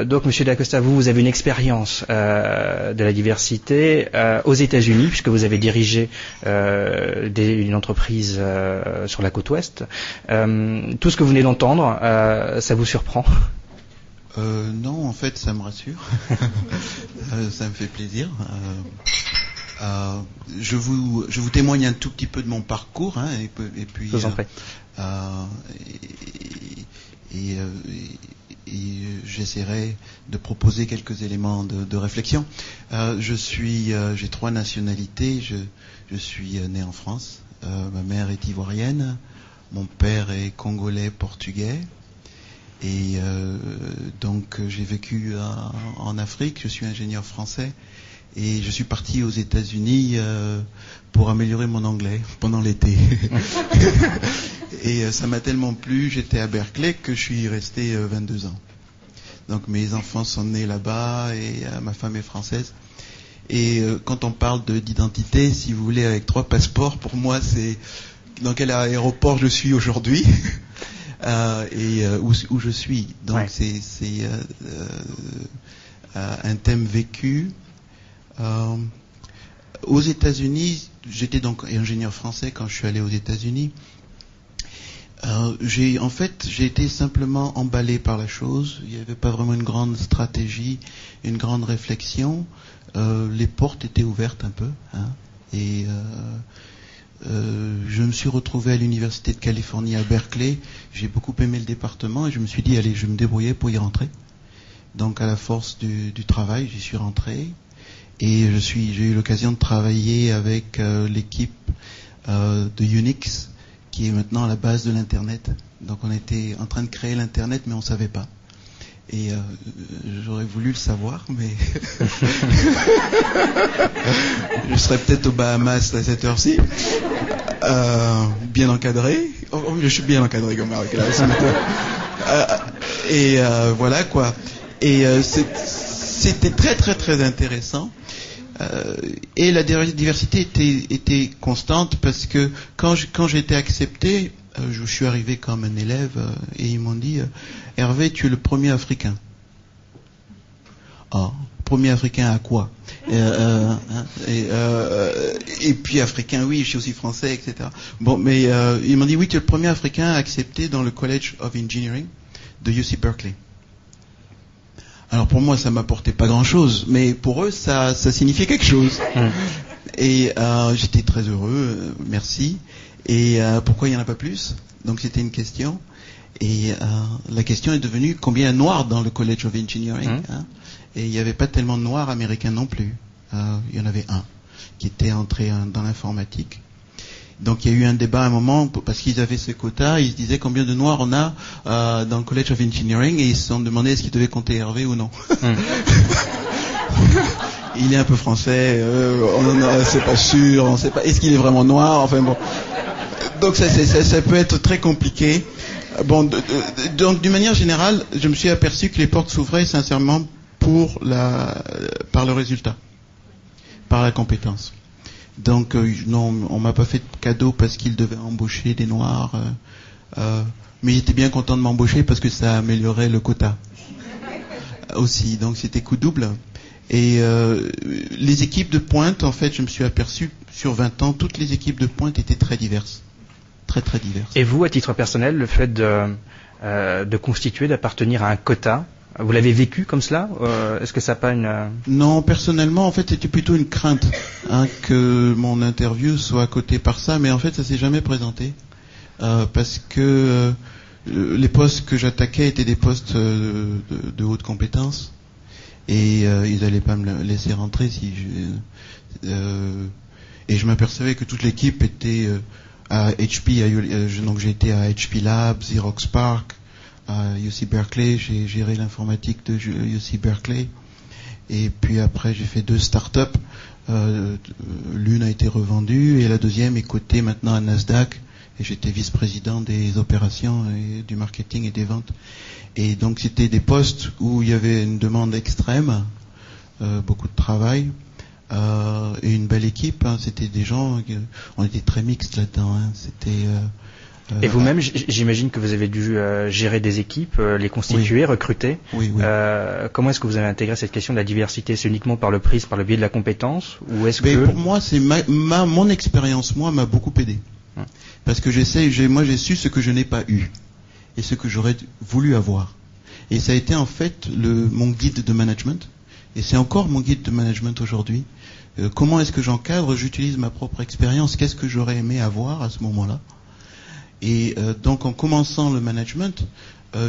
Donc, Monsieur Dacosta, vous avez une expérience de la diversité aux États-Unis, puisque vous avez dirigé une entreprise sur la côte ouest. Tout ce que vous venez d'entendre, ça vous surprend? Non, en fait, ça me rassure. Ça me fait plaisir. Je vous témoigne un tout petit peu de mon parcours, hein, et puis. Je vous en prie. Et j'essaierai de proposer quelques éléments de réflexion. J'ai 3 nationalités. Je suis né en France. Ma mère est ivoirienne. Mon père est congolais, portugais. Et donc j'ai vécu en Afrique. Je suis ingénieur français. Et je suis parti aux États-Unis pour améliorer mon anglais pendant l'été. Et ça m'a tellement plu, j'étais à Berkeley, que je suis resté 22 ans. Donc mes enfants sont nés là-bas et ma femme est française. Et quand on parle d'identité, si vous voulez, avec 3 passeports, pour moi c'est dans quel aéroport je suis aujourd'hui et où je suis. Donc ouais. C'est un thème vécu. Aux États-Unis, j'étais donc ingénieur français quand je suis allé aux États-Unis. J'ai été simplement emballé par la chose. Il n'y avait pas vraiment une grande stratégie, une grande réflexion. Les portes étaient ouvertes un peu, hein, et je me suis retrouvé à l'université de Californie à Berkeley. J'ai beaucoup aimé le département et je me suis dit allez, je vais me débrouiller pour y rentrer. Donc à la force du travail, j'y suis rentré. Et j'ai eu l'occasion de travailler avec l'équipe de Unix, qui est maintenant à la base de l'Internet. Donc on était en train de créer l'Internet, mais on ne savait pas. Et j'aurais voulu le savoir, mais je serais peut-être aux Bahamas à cette heure-ci, bien encadré. Oh, je suis bien encadré comme Marc là ce matin. Et voilà quoi. Et c'était très très très intéressant. Et la diversité était constante parce que quand j'ai été accepté, je suis arrivé comme un élève et ils m'ont dit Hervé, tu es le premier Africain. Ah, premier Africain à quoi? Et puis Africain, oui, je suis aussi français, etc. Bon, mais ils m'ont dit oui, tu es le premier Africain accepté dans le College of Engineering de UC Berkeley. Alors pour moi, ça m'apportait pas grand-chose, mais pour eux, ça signifiait quelque chose. Et j'étais très heureux, merci. Et pourquoi il n'y en a pas plus? Donc c'était une question. Et la question est devenue combien de noirs dans le College of Engineering, hein? Et il n'y avait pas tellement de noirs américains non plus. Il y en avait un qui était entré dans l'informatique. Donc il y a eu un débat à un moment, parce qu'ils avaient ce quota, ils se disaient combien de noirs on a dans le College of Engineering, et ils se sont demandé est-ce qu'ils devaient compter Hervé ou non. Il est un peu français, c'est pas sûr, on sait pas, est-ce qu'il est vraiment noir, enfin bon. Donc ça peut être très compliqué. Bon, donc d'une manière générale, je me suis aperçu que les portes s'ouvraient sincèrement par le résultat, par la compétence. Donc non, on m'a pas fait de cadeau parce qu'il devait embaucher des noirs, mais il était bien content de m'embaucher parce que ça améliorait le quota aussi. Donc c'était coup double. Et les équipes de pointe, en fait, je me suis aperçu sur 20 ans, toutes les équipes de pointe étaient très diverses, très très diverses. Et vous, à titre personnel, le fait de constituer, d'appartenir à un quota, vous l'avez vécu comme cela? Est-ce que ça n'a pas une... Non, personnellement, en fait, c'était plutôt une crainte que mon interview soit à côté par ça, mais en fait, ça s'est jamais présenté. Parce que les postes que j'attaquais étaient des postes de haute compétence, et ils n'allaient pas me laisser rentrer et je m'apercevais que toute l'équipe était à HP, donc j'ai été à HP Labs, Xerox PARC, à UC Berkeley, j'ai géré l'informatique de UC Berkeley, et puis après j'ai fait 2 startups, l'une a été revendue et la deuxième est cotée maintenant à Nasdaq, et j'étais vice-président des opérations et du marketing et des ventes. Et donc c'était des postes où il y avait une demande extrême, beaucoup de travail, et une belle équipe, hein. C'était des gens, on était très mixtes là-dedans, hein. C'était Et vous-même, j'imagine que vous avez dû gérer des équipes, les constituer, oui. recruter. Oui. Comment est-ce que vous avez intégré cette question de la diversité? C'est uniquement par le prisme, par le biais de la compétence, ou est-ce que... Pour moi, c'est mon expérience, moi, m'a beaucoup aidé. Parce que j'ai su ce que je n'ai pas eu et ce que j'aurais voulu avoir. Et ça a été en fait mon guide de management. Et c'est encore mon guide de management aujourd'hui. Comment est-ce que j'encadre? J'utilise ma propre expérience. Qu'est-ce que j'aurais aimé avoir à ce moment-là? Et donc en commençant le management,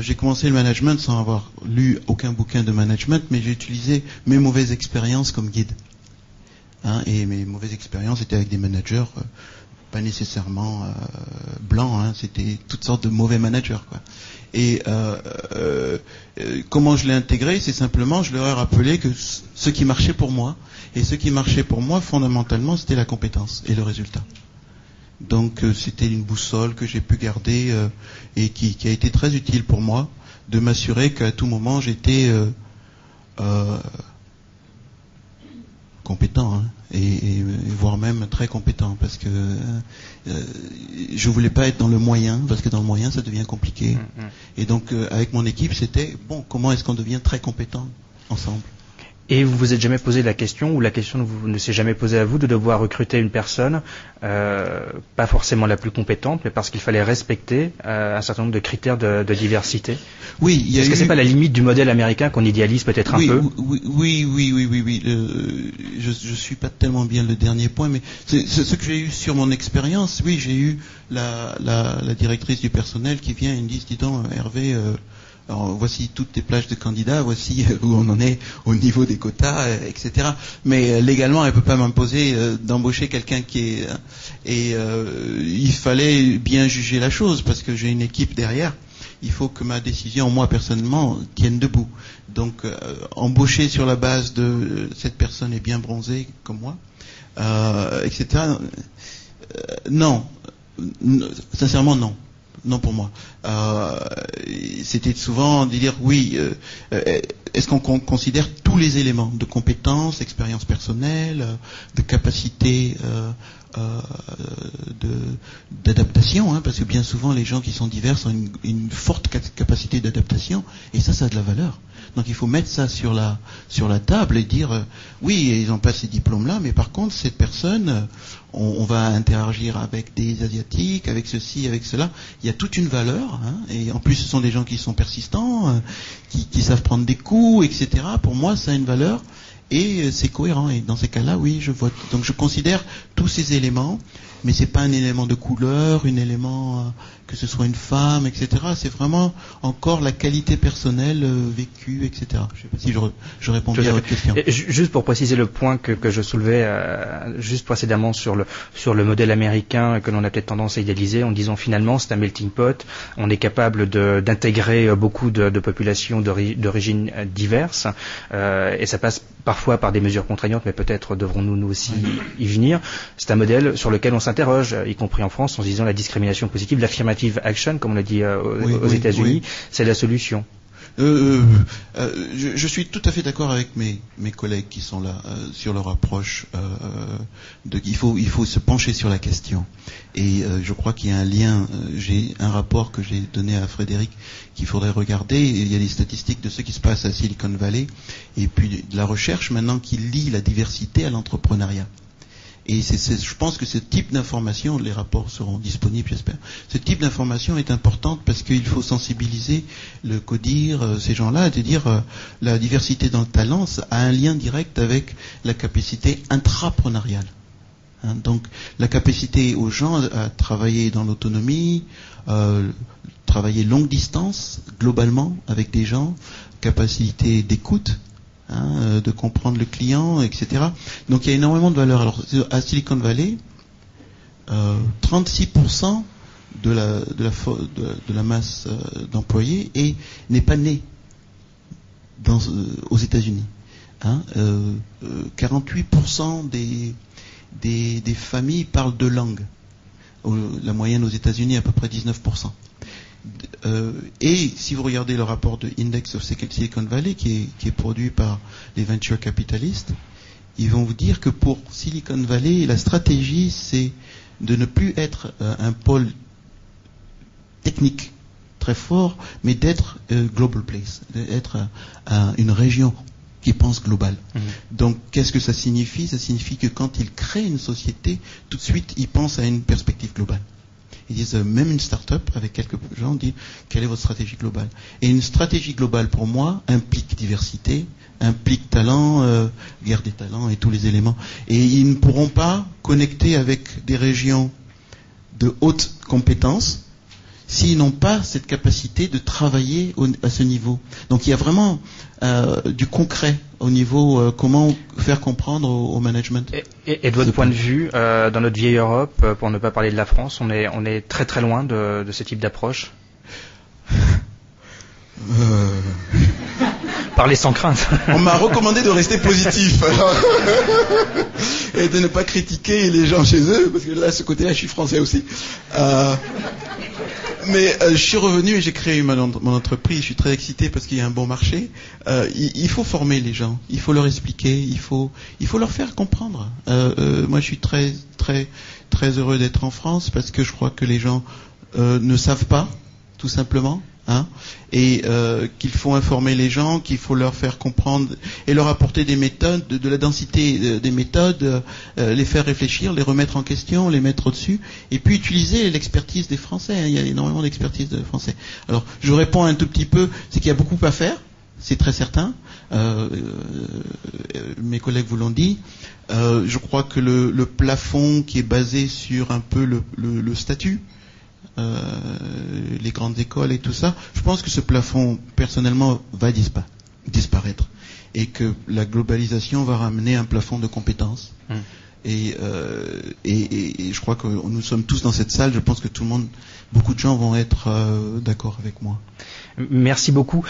j'ai commencé le management sans avoir lu aucun bouquin de management, mais j'ai utilisé mes mauvaises expériences comme guide. Et mes mauvaises expériences étaient avec des managers pas nécessairement blancs, c'était toutes sortes de mauvais managers, quoi. Et comment je l'ai intégré? C'est simplement, je leur ai rappelé que ce qui marchait pour moi, et ce qui marchait pour moi fondamentalement, c'était la compétence et le résultat. Donc c'était une boussole que j'ai pu garder et qui a été très utile pour moi, de m'assurer qu'à tout moment j'étais compétent, et voire même très compétent, parce que je voulais pas être dans le moyen, parce que dans le moyen ça devient compliqué. Et donc avec mon équipe c'était comment est-ce qu'on devient très compétent ensemble. Et vous vous êtes jamais posé la question, ou la question ne s'est jamais posée à vous, de devoir recruter une personne, pas forcément la plus compétente, mais parce qu'il fallait respecter un certain nombre de critères de diversité? Oui, est-ce que c'est pas la limite du modèle américain qu'on idéalise peut-être un peu? Oui. Je suis pas tellement bien le dernier point, mais c'est ce que j'ai eu sur mon expérience. Oui, j'ai eu la directrice du personnel qui vient et me dit, dis donc, Hervé, alors voici toutes les plages de candidats, voici où on en est au niveau des quotas, etc. Mais légalement, elle peut pas m'imposer d'embaucher quelqu'un qui est... il fallait bien juger la chose, parce que j'ai une équipe derrière. Il faut que ma décision, moi personnellement, tienne debout. Donc, embaucher sur la base de cette personne est bien bronzée comme moi, etc. Non, sincèrement non. Non pour moi. C'était souvent de dire oui. Est-ce qu'on considère tous les éléments de compétences, expérience personnelle, de capacité d'adaptation, parce que bien souvent les gens qui sont divers ont une forte capacité d'adaptation, et ça a de la valeur. Donc il faut mettre ça sur la table et dire oui, ils n'ont pas ces diplômes-là, mais par contre cette personne, on va interagir avec des Asiatiques, avec ceci, avec cela. Il y a toute une valeur, et en plus ce sont des gens qui sont persistants, qui savent prendre des coups, etc. Pour moi, ça a une valeur et c'est cohérent. Et dans ces cas-là, oui, je vote. Donc je considère tous ces éléments, mais c'est pas un élément de couleur, un élément que ce soit une femme, etc. C'est vraiment encore la qualité personnelle vécue, etc. Je sais pas si je réponds bien à votre question. Et juste pour préciser le point que je soulevais juste précédemment sur le modèle américain que l'on a peut-être tendance à idéaliser, en disant finalement c'est un melting pot, on est capable d'intégrer beaucoup de populations d'origines diverses, et ça passe parfois par des mesures contraignantes, mais peut-être devrons-nous nous aussi y venir. C'est un modèle sur lequel on s'interroge, y compris en France, en se disant la discrimination positive, l'affirmative action, comme on l'a dit aux États-Unis, c'est la solution. Je suis tout à fait d'accord avec mes collègues qui sont là sur leur approche. Il faut se pencher sur la question. Et je crois qu'il y a un lien. J'ai un rapport que j'ai donné à Frédéric qu'il faudrait regarder. Il y a des statistiques de ce qui se passe à Silicon Valley, et puis de la recherche maintenant qui lie la diversité à l'entrepreneuriat. Et je pense que ce type d'information, les rapports seront disponibles, j'espère. Ce type d'information est importante parce qu'il faut sensibiliser le CODIR, ces gens-là, de dire la diversité dans le talent a un lien direct avec la capacité intrapreneuriale. Donc la capacité aux gens à travailler dans l'autonomie, travailler longue distance, globalement, avec des gens, capacité d'écoute, de comprendre le client, etc. Donc il y a énormément de valeur. Alors à Silicon Valley, 36% de la masse d'employés n'est pas née aux États-Unis. 48% des familles parlent deux langues. La moyenne aux États-Unis est à peu près 19%. Et si vous regardez le rapport de Index of Silicon Valley qui est produit par les venture capitalistes, ils vont vous dire que pour Silicon Valley, la stratégie c'est de ne plus être un pôle technique très fort, mais d'être global place, d'être une région qui pense global. Donc, qu'est-ce que ça signifie? Ça signifie que quand ils créent une société, tout de suite, ils pensent à une perspective globale. Ils disent, même une start-up, avec quelques gens, disent, quelle est votre stratégie globale? Et une stratégie globale, pour moi, implique diversité, implique talent, guerre des talents et tous les éléments. Et ils ne pourront pas connecter avec des régions de haute compétence s'ils n'ont pas cette capacité de travailler à ce niveau. Donc il y a vraiment du concret au niveau comment faire comprendre au management. Et de votre point de vue, dans notre vieille Europe, pour ne pas parler de la France, on est très très loin de ce type d'approche. Parlez sans crainte. On m'a recommandé de rester positif et de ne pas critiquer les gens chez eux, parce que là, ce côté-là, je suis français aussi. Mais je suis revenu et j'ai créé mon entreprise. Je suis très excité parce qu'il y a un bon marché. Il faut former les gens, il faut leur expliquer, il faut leur faire comprendre. Moi, je suis très très très heureux d'être en France parce que je crois que les gens ne savent pas, tout simplement. Et qu'il faut informer les gens, qu'il faut leur faire comprendre et leur apporter des méthodes, de la densité des méthodes, les faire réfléchir, les remettre en question, les mettre au-dessus, et puis utiliser l'expertise des Français. Il y a énormément d'expertise de Français. Alors, je réponds un tout petit peu, c'est qu'il y a beaucoup à faire, c'est très certain. Mes collègues vous l'ont dit. Je crois que le plafond qui est basé sur un peu le statut, les grandes écoles et tout ça, je pense que ce plafond, personnellement, va disparaître. Et que la globalisation va ramener un plafond de compétences. Et je crois que nous sommes tous dans cette salle, je pense que beaucoup de gens vont être d'accord avec moi. Merci beaucoup.